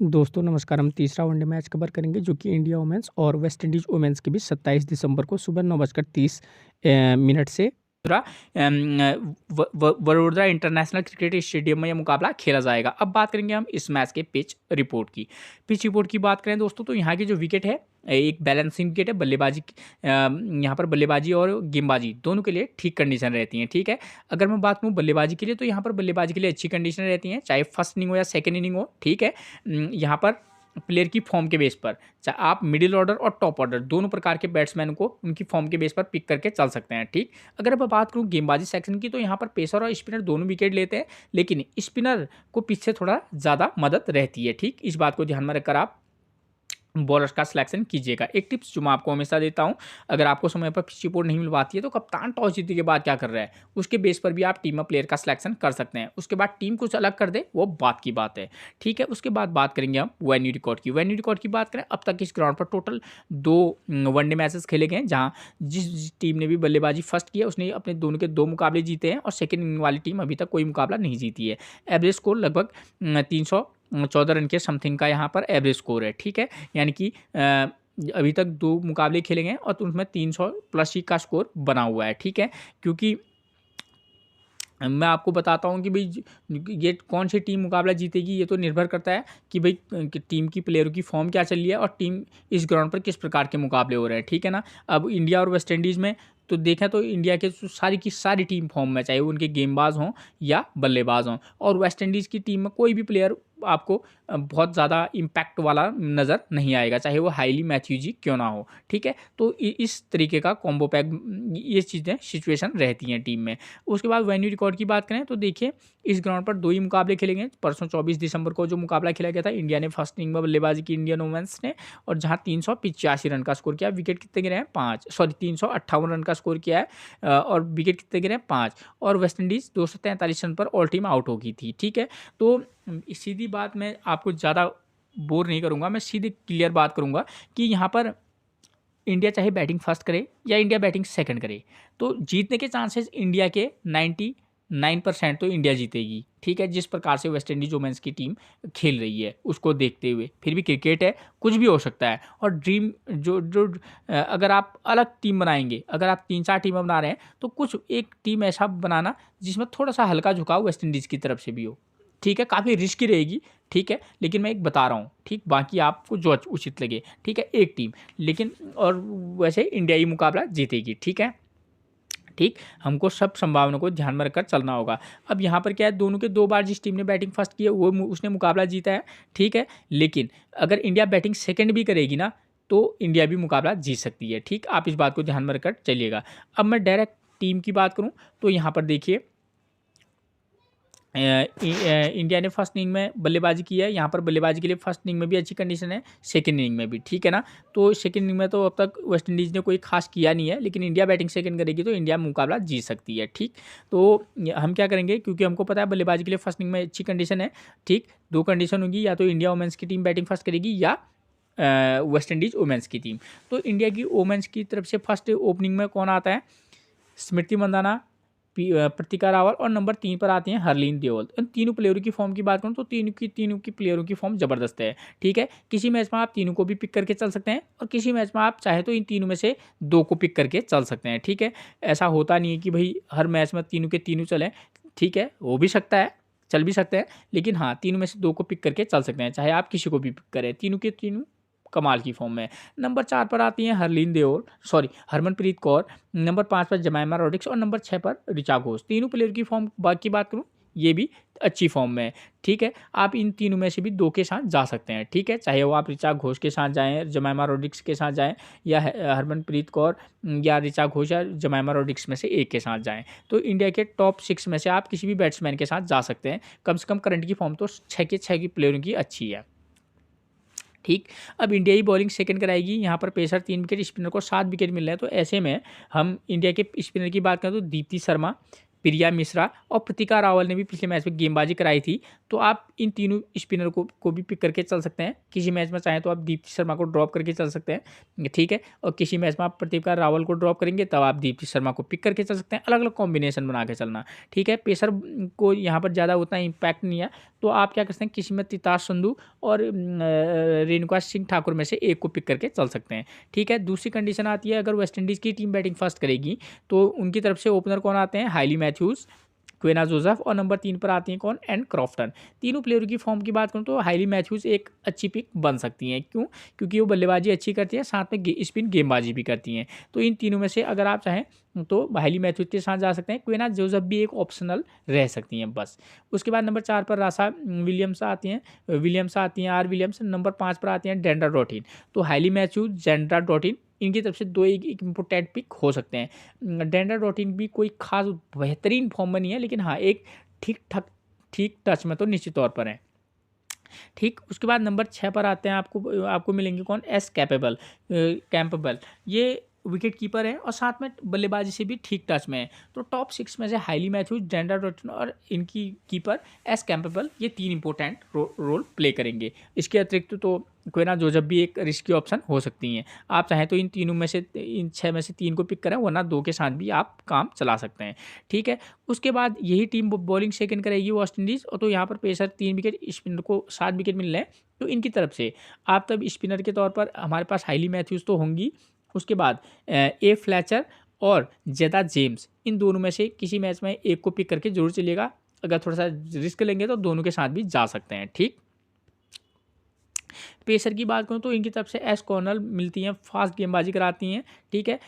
दोस्तों नमस्कार। हम तीसरा वनडे मैच कवर करेंगे जो कि इंडिया वुमेन्स और वेस्ट इंडीज वुमेन्स के बीच 27 दिसंबर को सुबह 9:30 से Vadodara Vadodara international cricket stadium में यह मुकाबला खेला जाएगा। अब बात करेंगे हम इस मैच के पिच रिपोर्ट की। पिच रिपोर्ट की बात करें दोस्तों तो यहाँ की जो विकेट है एक बैलेंसिंग विकेट है। यहाँ पर बल्लेबाजी और गेंदबाजी दोनों के लिए ठीक कंडीशन रहती हैं। ठीक है, अगर मैं बात करूँ बल्लेबाजी के लिए तो यहाँ पर बल्लेबाजी के लिए अच्छी कंडीशन रहती हैं, चाहे फर्स्ट इनिंग हो या सेकेंड इनिंग हो। ठीक है, यहाँ पर प्लेयर की फॉर्म के बेस पर चाहे आप मिडिल ऑर्डर और टॉप ऑर्डर दोनों प्रकार के बैट्समैन को उनकी फॉर्म के बेस पर पिक करके चल सकते हैं। ठीक, अगर मैं बात करूं गेंदबाजी सेक्शन की तो यहाँ पर पेसर और स्पिनर दोनों विकेट लेते हैं, लेकिन स्पिनर को पीछे थोड़ा ज़्यादा मदद रहती है। ठीक, इस बात को ध्यान में रखकर आप बॉलर्स का सिलेक्शन कीजिएगा। एक टिप्स जो मैं आपको हमेशा देता हूं, अगर आपको समय पर पिच रिपोर्ट नहीं मिल पाती है तो कप्तान टॉस जीतने के बाद क्या कर रहा है उसके बेस पर भी आप टीम में प्लेयर का सिलेक्शन कर सकते हैं। उसके बाद टीम कुछ अलग कर दे वो बात की बात है। ठीक है, उसके बाद बात करेंगे हम वेन्यू रिकॉर्ड की। वेन्यू रिकॉर्ड की बात करें, अब तक इस ग्राउंड पर टोटल 2 वनडे मैचेस खेले गए, जहाँ जिस टीम ने भी बल्लेबाजी फर्स्ट किया उसने अपने दोनों के 2 मुकाबले जीते हैं और सेकेंड इनिंग वाली टीम अभी तक कोई मुकाबला नहीं जीती है। एवरेज स्कोर लगभग 314 रन के समथिंग का यहाँ पर एवरेज स्कोर है। ठीक है, यानी कि अभी तक 2 मुकाबले खेले गए और उसमें 300 प्लस ही का स्कोर बना हुआ है। ठीक है, क्योंकि मैं आपको बताता हूँ कि भाई ये कौन सी टीम मुकाबला जीतेगी ये तो निर्भर करता है कि भाई कि टीम की प्लेयरों की फॉर्म क्या चल रही है और टीम इस ग्राउंड पर किस प्रकार के मुकाबले हो रहे हैं। ठीक है ना, अब इंडिया और वेस्ट इंडीज़ में तो देखें तो इंडिया के सारी की सारी टीम फॉर्म में, चाहे वो उनके गेंदबाज हों या बल्लेबाज हों, और वेस्ट इंडीज़ की टीम में कोई भी प्लेयर आपको बहुत ज़्यादा इम्पैक्ट वाला नज़र नहीं आएगा, चाहे वो हाईली मैथ्यूजी क्यों ना हो। ठीक है, तो इस तरीके का कॉम्बो पैक ये चीज़ें सिचुएशन रहती हैं टीम में। उसके बाद वेन्यू रिकॉर्ड की बात करें तो देखिए इस ग्राउंड पर 2 ही मुकाबले खेले गए। परसों 24 दिसंबर को जो मुकाबला खेला गया था, इंडिया ने फर्स्ट इनिंग में बल्लेबाजी की इंडियन वुमेन्स ने, और जहां 385 रन का स्कोर किया। विकेट कितने गिरे हैं 358 रन का स्कोर किया है और विकेट कितने गिरे हैं 5, और वेस्ट इंडीज़ 243 रन पर ऑल टीम आउट हो गई थी। ठीक है, तो सीधी बात मैं आपको ज़्यादा बोर नहीं करूँगा, मैं सीधी क्लियर बात करूँगा कि यहाँ पर इंडिया चाहे बैटिंग फर्स्ट करे या इंडिया बैटिंग सेकंड करे तो जीतने के चांसेस इंडिया के 99% तो इंडिया जीतेगी। ठीक है, जिस प्रकार से वेस्ट इंडीज वुमेन्स की टीम खेल रही है उसको देखते हुए, फिर भी क्रिकेट है, कुछ भी हो सकता है। और ड्रीम जो जो अगर आप अलग टीम बनाएंगे, अगर आप 3-4 टीमें बना रहे हैं तो कुछ एक टीम ऐसा बनाना जिसमें थोड़ा सा हल्का झुकाव वेस्ट इंडीज़ की तरफ से भी हो। ठीक है, काफ़ी रिस्की रहेगी। ठीक है, लेकिन मैं एक बता रहा हूँ, ठीक, बाकी आपको जो उचित लगे। ठीक है, एक टीम, लेकिन और वैसे इंडिया ही मुकाबला जीतेगी। ठीक है, ठीक, हमको सब संभावना को ध्यान में रखकर चलना होगा। अब यहाँ पर क्या है, दोनों के 2 बार जिस टीम ने बैटिंग फर्स्ट की है वो उसने मुकाबला जीता है। ठीक है, लेकिन अगर इंडिया बैटिंग सेकंड भी करेगी ना तो इंडिया भी मुकाबला जीत सकती है। ठीक, आप इस बात को ध्यान में रखकर चलिएगा। अब मैं डायरेक्ट टीम की बात करूँ तो यहाँ पर देखिए इंडिया ने फर्स्ट इनिंग में बल्लेबाजी की है। यहाँ पर बल्लेबाजी के लिए फर्स्ट इनिंग में भी अच्छी कंडीशन है, सेकंड इनिंग में भी। ठीक है ना, तो सेकंड इनिंग में तो अब तक वेस्ट इंडीज़ ने कोई खास किया नहीं है, लेकिन इंडिया बैटिंग सेकंड करेगी तो इंडिया मुकाबला जीत सकती है। ठीक, तो हम क्या करेंगे, क्योंकि हमको पता है बल्लेबाजी के लिए फर्स्ट इनिंग में अच्छी कंडीशन है। ठीक, 2 कंडीशन होगी, या तो इंडिया वुमेन्स की टीम बैटिंग फर्स्ट करेगी या वेस्ट इंडीज़ वुमेन्स की टीम। तो इंडिया की वुमेन्स की तरफ से फर्स्ट ओपनिंग में कौन आता है, स्मृति मंदाना, प्रतिका रावल, और नंबर 3 पर आती हैं हरलीन देओल। इन तीनों प्लेयरों की फॉर्म की बात करूं तो तीनों की प्लेयरों की फॉर्म ज़बरदस्त है। ठीक है, किसी मैच में आप तीनों को भी पिक करके चल सकते हैं और किसी मैच में आप चाहे तो इन तीनों में से 2 को पिक करके चल सकते हैं। ठीक है, ऐसा होता नहीं है कि भाई हर मैच में तीनों के तीनों चलें। ठीक है, हो भी सकता है, चल भी सकते हैं, लेकिन हाँ तीनों में से 2 को पिक करके चल सकते हैं, चाहे आप किसी को भी पिक करें। तीनों के तीनों कमाल की फॉर्म में। नंबर 4 पर आती हैं हरमनप्रीत कौर, नंबर 5 पर जमाइमा रोड्रिक्स और नंबर 6 पर ऋचा घोष। तीनों प्लेयर की फॉर्म की बात करूँ ये भी अच्छी फॉर्म में है। ठीक है, आप इन तीनों में से भी 2 के साथ जा सकते हैं। ठीक है, चाहे वो आप ऋचा घोष के साथ जाएं, जमाइमा रोड्रिक्स के साथ जाएं, या हरमनप्रीत कौर या ऋचा घोष या जमाइमा रोड्रिक्स में से एक के साथ जाएं। तो इंडिया के टॉप 6 में से आप किसी भी बैट्समैन के साथ जा सकते हैं। कम से कम करंट की फॉर्म तो 6 के 6 की प्लेयरों की अच्छी है। ठीक, अब इंडिया ही बॉलिंग सेकंड कराएगी। यहाँ पर पेसर 3 विकेट, स्पिनर को 7 विकेट मिल रहे हैं। तो ऐसे में हम इंडिया के स्पिनर की बात करें तो दीप्ति शर्मा, प्रिया मिश्रा और प्रतिका रावल ने भी पिछले मैच में गेंदबाजी कराई थी। तो आप इन तीनों स्पिनर को भी पिक करके चल सकते हैं। किसी मैच में चाहें तो आप दीप्ति शर्मा को ड्रॉप करके चल सकते हैं। ठीक है, और किसी मैच में आप प्रतिका रावल को ड्रॉप करेंगे तब आप दीप्ति शर्मा को पिक करके चल सकते हैं। अलग अलग कॉम्बिनेशन बना के चलना। ठीक है, पेसर को यहाँ पर ज़्यादा उतना इम्पैक्ट नहीं है, तो आप क्या कर सकते हैं, किस्मत तितास संधू और रेणुका सिंह ठाकुर में से एक को पिक करके चल सकते हैं। ठीक है, दूसरी कंडीशन आती है अगर वेस्ट इंडीज़ की टीम बैटिंग फर्स्ट करेगी तो उनकी तरफ से ओपनर कौन आते हैं, हाइली मैथ्यूज़, क्वेना जोसेफ और नंबर 3 पर आती हैं कौन, एंड क्रॉफ्टन। तीनों प्लेयरों की फॉर्म की बात करूँ तो हाइली मैथ्यूज़ एक अच्छी पिक बन सकती हैं। क्यों? क्योंकि वो बल्लेबाजी अच्छी करती है, साथ में स्पिन गेंदबाजी भी करती हैं। तो इन तीनों में से अगर आप चाहें तो हाइली मैथ्यूज़ के साथ जा सकते हैं, क्वेना जोसेफ भी एक ऑप्शनल रह सकती हैं बस। उसके बाद नंबर 4 पर रासा विलियम्स आती हैं, आर विलियम्स। नंबर 5 पर आती हैं डेंड्रा डॉटिन। तो हाइली मैथ्यूज़, डेंड्रा डॉटिन, इनकी तरफ से दो एक इम्पोर्टेंट पिक हो सकते हैं। डेंड्रा डॉटिन भी कोई खास बेहतरीन फॉर्म में नहीं है, लेकिन हाँ एक ठीक टच में तो निश्चित तौर पर है। ठीक, उसके बाद नंबर 6 पर आते हैं, आपको मिलेंगे कौन, एस कैंपेबल। ये विकेट कीपर है और साथ में बल्लेबाजी से भी ठीक टच में है। तो टॉप 6 में से हाइली मैथ्यूज, डेंड्रा डॉटिन और इनकी कीपर एस कैंपेबल, ये 3 इंपॉर्टेंट रोल प्ले करेंगे। इसके अतिरिक्त तो क्वेना जोसेफ भी एक रिस्की ऑप्शन हो सकती हैं। आप चाहें तो इन 6 में से 3 को पिक करें, वरना 2 के साथ भी आप काम चला सकते हैं। ठीक है, उसके बाद यही टीम बॉलिंग सेकंड करेगी वेस्ट इंडीज़, और तो यहाँ पर पेसर 3 विकेट, स्पिनर को 7 विकेट मिल रहे हैं। तो इनकी तरफ से आप तब स्पिनर के तौर पर हमारे पास हाइली मैथ्यूज़ तो होंगी, उसके बाद ए फ्लैचर और जेदा जेम्स, इन दोनों में से किसी मैच में एक को पिक करके जरूर चलिएगा। अगर थोड़ा सा रिस्क लेंगे तो दोनों के साथ भी जा सकते हैं। ठीक, पेसर की बात करूँ तो इनकी तरफ से एस कॉर्नल मिलती हैं, फास्ट गेंदबाजी कराती हैं। ठीक है,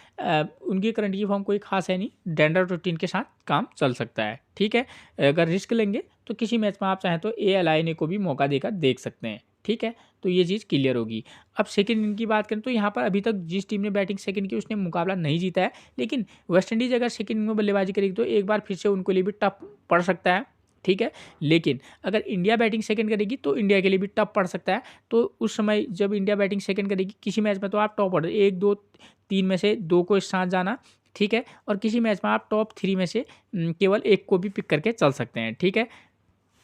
उनकी करंट की फॉर्म कोई खास है नहीं, डेंड्रा डॉटिन के साथ काम चल सकता है। ठीक है, अगर रिस्क लेंगे तो किसी मैच में आप चाहें तो ALINA को भी मौका देकर देख सकते हैं। ठीक है, तो ये चीज़ क्लियर होगी। अब सेकंड इनिंग की बात करें तो यहाँ पर अभी तक जिस टीम ने बैटिंग सेकंड की उसने मुकाबला नहीं जीता है, लेकिन वेस्ट इंडीज़ अगर सेकंड इनिंग में बल्लेबाजी करेगी तो एक बार फिर से उनको लिए भी टफ पड़ सकता है। ठीक है, लेकिन अगर इंडिया बैटिंग सेकंड करेगी तो इंडिया के लिए भी टफ पड़ सकता है। तो उस समय जब इंडिया बैटिंग सेकंड करेगी किसी मैच में तो आप टॉप ऑर्डर 1, 2, 3 में से 2 को इस साथ जाना। ठीक है, और किसी मैच में आप टॉप 3 में से केवल एक को भी पिक करके चल सकते हैं। ठीक है,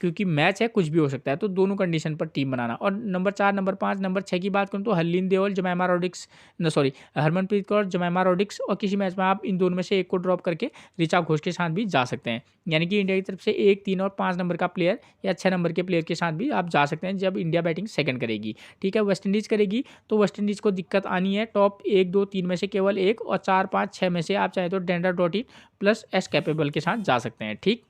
क्योंकि मैच है, कुछ भी हो सकता है, तो दोनों कंडीशन पर टीम बनाना। और नंबर 4, नंबर 5, नंबर 6 की बात करूँ तो हरलीन देओल, जमैमा रोड्रिक्स, हरमनप्रीत कौर, जमैमा रोड्रिक्स, और किसी मैच में आप इन दोनों में से एक को ड्रॉप करके ऋचा घोष के साथ भी जा सकते हैं। यानी कि इंडिया की तरफ से 1, 3 और 5 नंबर का प्लेयर या 6 नंबर के प्लेयर के साथ भी आप जा सकते हैं जब इंडिया बैटिंग सेकंड करेगी। ठीक है, वेस्ट इंडीज़ करेगी तो वेस्ट इंडीज़ को दिक्कत आनी है, टॉप 1, 2, 3 में से केवल एक, और 4, 5, 6 में से आप चाहे तो डेंड्रा डॉटिन प्लस एस कैपेबल के साथ जा सकते हैं। ठीक,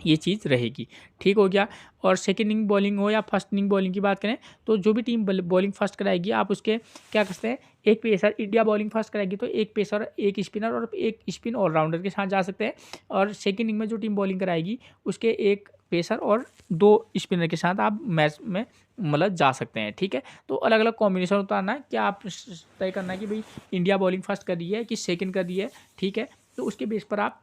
ये चीज़ रहेगी। ठीक हो गया। और सेकंड इनिंग बॉलिंग हो या फर्स्ट इनिंग बॉलिंग की बात करें तो जो भी टीम बॉलिंग फर्स्ट कराएगी आप उसके क्या करते हैं, एक पेसर, इंडिया बॉलिंग फर्स्ट कराएगी तो एक पेसर, एक स्पिनर और एक स्पिन ऑलराउंडर के साथ जा सकते हैं। और सेकंड इनिंग में जो टीम बॉलिंग कराएगी उसके एक पेसर और 2 स्पिनर के साथ आप मैच में मतलब जा सकते हैं। ठीक है, तो अलग अलग कॉम्बिनेशन उतारना है, क्या आप तय करना है कि भाई इंडिया बॉलिंग फर्स्ट कर रही है कि सेकंड कर रही है। ठीक है, तो उसके बेस पर आप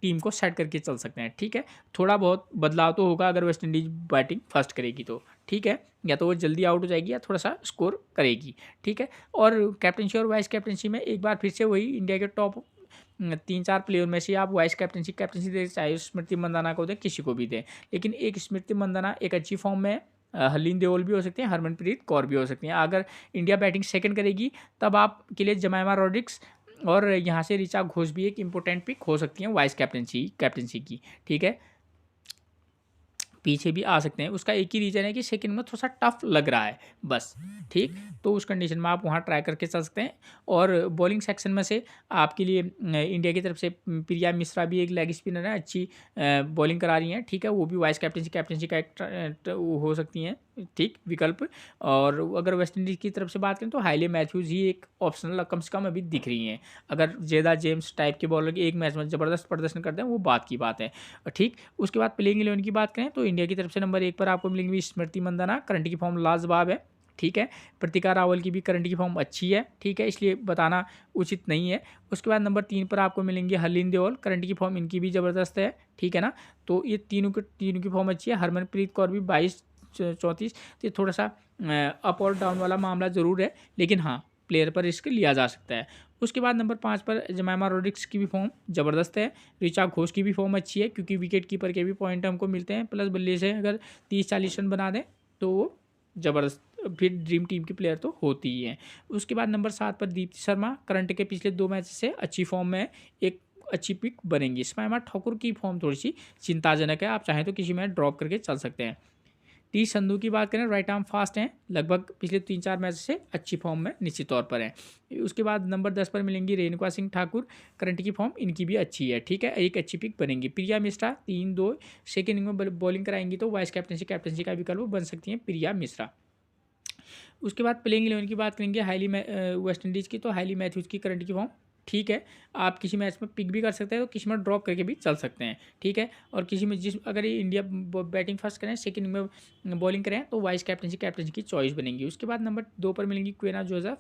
टीम को सेट करके चल सकते हैं। ठीक है, थोड़ा बहुत बदलाव तो होगा अगर वेस्ट इंडीज बैटिंग फर्स्ट करेगी तो। ठीक है, या तो वो जल्दी आउट हो जाएगी या थोड़ा सा स्कोर करेगी। ठीक है, और कैप्टनसी और वाइस कैप्टनसी में एक बार फिर से वही इंडिया के टॉप 3-4 प्लेयर में से आप वाइस कैप्टनसी दे, चाहे स्मृति मंदाना को दें, किसी को भी दें, लेकिन एक स्मृति मंदाना एक अच्छी फॉर्म में है, हरलीन देओल भी हो सकती हैं, हरमनप्रीत कौर भी हो सकती हैं। अगर इंडिया बैटिंग सेकंड करेगी तब आपके लिए जमैमा रोड्रिक्स और यहाँ से ऋचा घोष भी एक इम्पोर्टेंट पिक हो सकती है वाइस कैप्टनसी की। ठीक है, पीछे भी आ सकते हैं, उसका एक ही रीज़न है कि सेकंड में थोड़ा सा टफ लग रहा है बस। ठीक, तो उस कंडीशन में आप वहाँ ट्राई करके चल सकते हैं। और बॉलिंग सेक्शन में से आपके लिए इंडिया की तरफ से प्रिया मिश्रा भी एक लेग स्पिनर है, अच्छी बॉलिंग करा रही हैं। ठीक है, वो भी वाइस कैप्टनसी का एक वो हो सकती हैं, ठीक विकल्प। और अगर वेस्ट इंडीज़ की तरफ से बात करें तो हाइली मैथ्यूज़ ही एक ऑप्शनल कम से कम अभी दिख रही हैं। अगर जेदा जेम्स टाइप के बॉलर एक मैच में ज़बरदस्त प्रदर्शन करते हैं वो बात की बात है। ठीक, उसके बाद प्लेइंग 11 की बात करें तो इंडिया की तरफ से नंबर 1 पर आपको मिलेंगी स्मृति मंदाना, करंट की फॉर्म लाजवाब है। ठीक है, प्रतिका रावल की भी करंट की फॉर्म अच्छी है। ठीक है, इसलिए बताना उचित नहीं है। उसके बाद नंबर 3 पर आपको मिलेंगे हरलीन देओल, करंट की फॉर्म इनकी भी ज़बरदस्त है। ठीक है ना, तो ये तीनों की फॉर्म अच्छी है। हरमनप्रीत कौर भी 22-34, तो ये थोड़ा सा अप और डाउन वाला मामला ज़रूर है, लेकिन हाँ प्लेयर पर रिस्क लिया जा सकता है। उसके बाद नंबर 5 पर जमैमा रोड्रिक्स की भी फॉर्म ज़बरदस्त है। ऋचा घोष की भी फॉर्म अच्छी है, क्योंकि विकेट कीपर के भी पॉइंट हमको मिलते हैं, प्लस बल्ले से अगर 30-40 रन बना दें तो वो ज़बरदस्त फिर ड्रीम टीम की प्लेयर तो होती ही है। उसके बाद नंबर 7 पर दीप्ति शर्मा, करंट के पिछले 2 मैच से अच्छी फॉर्म में है, एक अच्छी पिक बनेंगी। स्मैमा ठाकुर की फॉर्म थोड़ी सी चिंताजनक है, आप चाहें तो किसी मैच ड्रॉप करके चल सकते हैं। टी संधू की बात करें, राइट आर्म फास्ट हैं, लगभग पिछले 3-4 मैच से अच्छी फॉर्म में निश्चित तौर पर हैं। उसके बाद नंबर 10 पर मिलेंगी रेणुका सिंह ठाकुर, करंट की फॉर्म इनकी भी अच्छी है, ठीक है, एक अच्छी पिक बनेगी। प्रिया मिश्रा 3-2 सेकेंड इनिंग में बॉलिंग कराएंगी तो वाइस कैप्टनसी का विकल्प बन सकती हैं प्रिया मिश्रा। उसके बाद प्लेइंग 11 की बात करेंगे, वेस्ट इंडीज़ की, तो हाईली मैथ्यूज की करंट की फॉर्म ठीक है, आप किसी मैच में पिक भी कर सकते हैं तो किसी में ड्रॉप करके भी चल सकते हैं, ठीक है। और किसी में अगर ये इंडिया बैटिंग फर्स्ट करें, सेकंड में बॉलिंग करें तो वाइस कैप्टनसी की चॉइस बनेगी। उसके बाद नंबर 2 पर मिलेंगी क्वेना जोसेफ,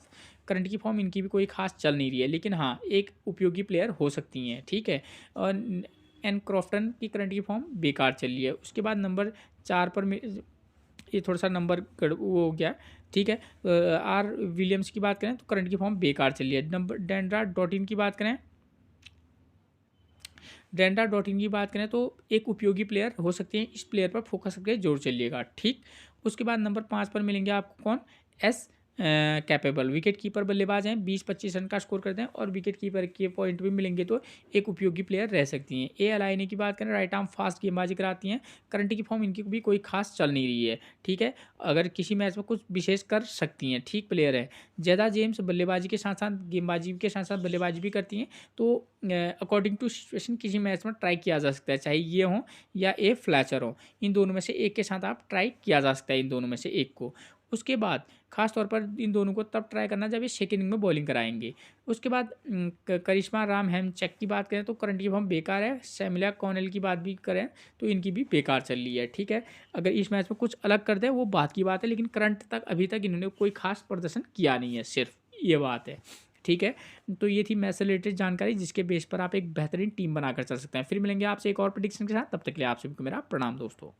करंट की फॉर्म इनकी भी कोई खास चल नहीं रही है, लेकिन हाँ एक उपयोगी प्लेयर हो सकती हैं, ठीक है। और एन क्रॉफ्टन की करंट की फॉर्म बेकार चल रही है। उसके बाद नंबर 4 पर ये थोड़ा सा नंबर वो हो गया, ठीक है। आर विलियम्स की बात करें तो करंट की फॉर्म बेकार चल रही है। नंबर डेंड्रा.इन की बात करें, डेंड्रा.इन की बात करें तो एक उपयोगी प्लेयर हो सकती है, इस प्लेयर पर फोकस करके जोर चलिएगा, ठीक। उसके बाद नंबर 5 पर मिलेंगे आपको कौन, एस कैपेबल, विकेट कीपर बल्लेबाज हैं, 20-25 रन का स्कोर करते हैं और विकेट कीपर के पॉइंट भी मिलेंगे तो एक उपयोगी प्लेयर रह सकती हैं। ए अलाइने की बात करें, राइट आर्म फास्ट गेंदबाजी कराती हैं, करंट की फॉर्म इनकी भी कोई खास चल नहीं रही है, ठीक है, अगर किसी मैच में कुछ विशेष कर सकती हैं, ठीक प्लेयर है। जैदा जेम्स बल्लेबाजी के साथ साथ गेंदबाजी के साथ साथ बल्लेबाजी भी करती हैं, तो अकॉर्डिंग टू सिचुएशन किसी मैच में ट्राई किया जा सकता है, चाहे ये हो या ए फ्लैचर हो, इन दोनों में से एक के साथ आप ट्राई किया जा सकता है, इन दोनों में से एक को। उसके बाद खास तौर पर इन दोनों को तब ट्राई करना जब ये सेकेंड इनिंग में बॉलिंग कराएंगे। उसके बाद करिश्मा राम हेमचक की बात करें तो करंट की फॉर्म बेकार है। सैमिला कॉनेल की बात भी करें तो इनकी भी बेकार चल रही है, ठीक है। अगर इस मैच में कुछ अलग कर दे वो बात की बात है, लेकिन करंट तक अभी तक इन्होंने कोई खास प्रदर्शन किया नहीं है, सिर्फ ये बात है, ठीक है। तो ये थी मैच से रिलेटेड जानकारी, जिसके बेस पर आप एक बेहतरीन टीम बनाकर चल सकते हैं। फिर मिलेंगे आपसे एक और प्रेडिक्शन के साथ, तब तक के लिए आप सभी को मेरा प्रणाम दोस्तों।